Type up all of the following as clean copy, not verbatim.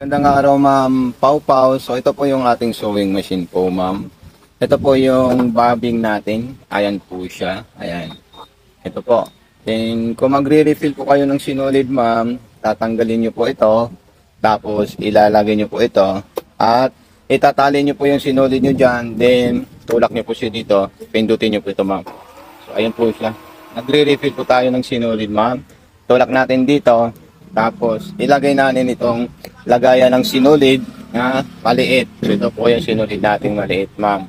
Magandang araw, Ma'am Pau Pau. So ito po yung ating sewing machine po, Ma'am. Ito po yung bobbing natin. Ayan po siya. Ayan. Ito po. Then kung magre-refill po kayo ng sinulid, Ma'am, tatanggalin nyo po ito. Tapos ilalagay nyo po ito. At itatali nyo po yung sinulid nyo dyan. Then tulak nyo po siya dito. Pindutin nyo po ito, Ma'am. So ayan po siya. Nagre-refill po tayo ng sinulid, Ma'am. Tulak natin dito. Tapos, ilagay natin itong lagayan ng sinulid na maliit. So, ito po yung sinulid natin maliit, ma'am.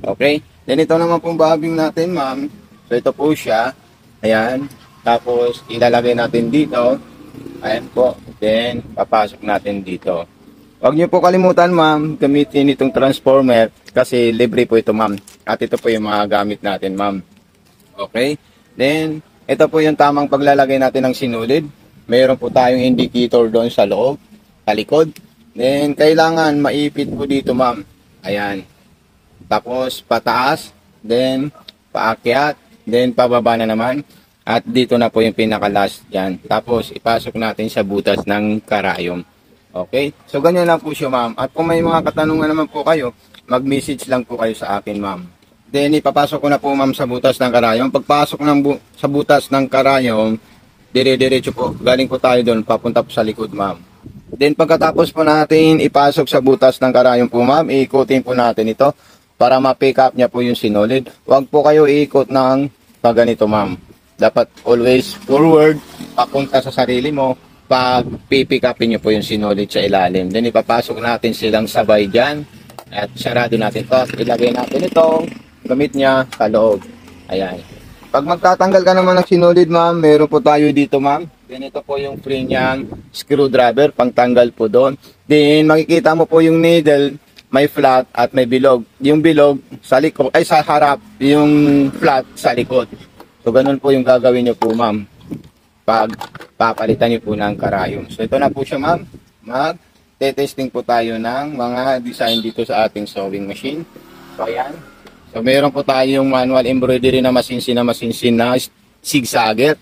Okay? Then, ito naman pong bobbing natin, ma'am. So, ito po siya. Ayan. Tapos, ilalagay natin dito. Ayan po. Then, papasok natin dito. Huwag niyo po kalimutan, ma'am, gamitin itong transformer kasi libre po ito, ma'am. At ito po yung mga gamit natin, ma'am. Okay? Then, ito po yung tamang paglalagay natin ng sinulid. Mayroon po tayong indicator doon sa loob, sa likod. Then, kailangan maipit po dito, ma'am. Ayan. Tapos, pataas. Then, paakyat. Then, pababa na naman. At dito na po yung pinaka-last dyan. Tapos, ipasok natin sa butas ng karayom. Okay? So, ganyan lang po siya, ma'am. At kung may mga katanungan naman po kayo, mag-message lang po kayo sa akin, ma'am. Then, ipapasok ko na po, ma'am, sa butas ng karayom. Pagpasok sa butas ng karayom, dire-diretso po. Galing po tayo doon, papunta po sa likod, ma'am. Then pagkatapos po natin ipasok sa butas ng karayom po, ma'am, iikutin po natin ito para ma-pick up niya po yung sinulid. Huwag po kayo iikot ng ganito, ma'am. Dapat always forward, papunta sa sarili mo, pag pick upin niyo po yung sinulid sa ilalim. Then ipapasok natin silang sabay dyan at sarado natin to. Ilagay natin itong gamit niya sa loob. Ayan. Pag magtatanggal ka naman ng sinulid, ma'am, meron po tayo dito, ma'am. Ganito po yung free niyang screwdriver, pangtanggal po doon. Then, makikita mo po yung needle, may flat at may bilog. Yung bilog sa likod, ay sa harap, yung flat sa likod. So, ganun po yung gagawin niyo po, ma'am. Pag papalitan niyo po ng karayom. So, ito na po siya, ma'am. Mag-testing po tayo ng mga design dito sa ating sewing machine. So, ayan. So, meron po tayong manual embroidery na masinsin na zigzagger.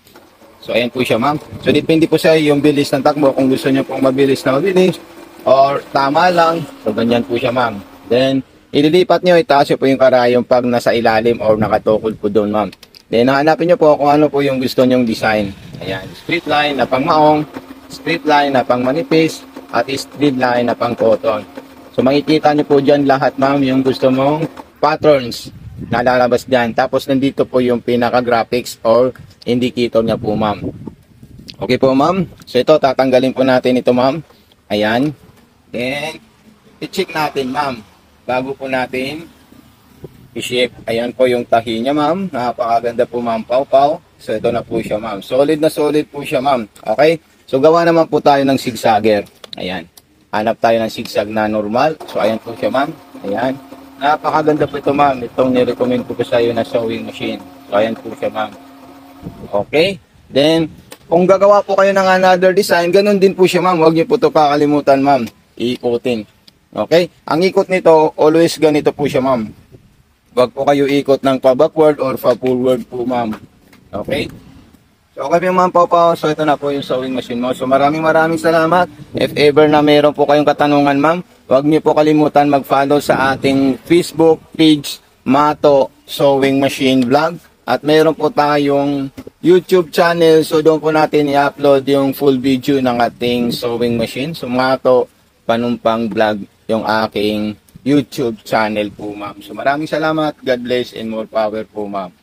So, ayan po siya, ma'am. So, depende po sa yung bilis ng takbo. Kung gusto niyo pong mabilis na mabilis or tama lang. So, ganyan po siya, ma'am. Then, ililipat niyo, itaas niyo po yung karayom pag nasa ilalim or nakatukod po doon, ma'am. Then, hanapin niyo po kung ano po yung gusto niyong design. Ayan, straight line na pang maong, straight line na pang manipis, at straight line na pang cotton. So, makikita niyo po dyan lahat, ma'am, yung gusto mong patterns na lalabas dyan. Tapos nandito po yung pinaka-graphics or indicator niya po, ma'am. Okay po, ma'am. So ito, tatanggalin po natin ito, ma'am. Ayan. Then, i-check natin, ma'am. Bago po natin i-shape. Ayan po yung tahi niya, ma'am. Napakaganda po, ma'am. Pau Pau. So ito na po siya, ma'am. Solid na solid po siya, ma'am. Okay? So gawa naman po tayo ng zigzagger. Ayan. Hanap tayo ng zigzag na normal. So ayan po siya, ma'am. Ayan. Napakaganda po ito, ma'am. Itong nirecommend ko po sa iyo na sewing machine. So, ayan po siya, ma'am. Okay. Then, kung gagawa po kayo ng another design, ganun din po siya, ma'am. Huwag niyo po ito kakalimutan, ma'am. Iikutin. Okay. Ang ikot nito, always ganito po siya, ma'am. Huwag po kayo ikot ng pa-backward or pa-forward po, ma'am. Okay. So, okay po, ma'am, Pau. So, ito na po yung sewing machine mo. So, maraming salamat. If ever na meron po kayong katanungan, ma'am, huwag niyo po kalimutan mag-follow sa ating Facebook page, Mato Sewing Machine Vlog. At meron po tayong YouTube channel. So, doon po natin i-upload yung full video ng ating sewing machine. So, Mato Panumpang Vlog yung aking YouTube channel po, ma'am. So, maraming salamat. God bless and more power po, ma'am.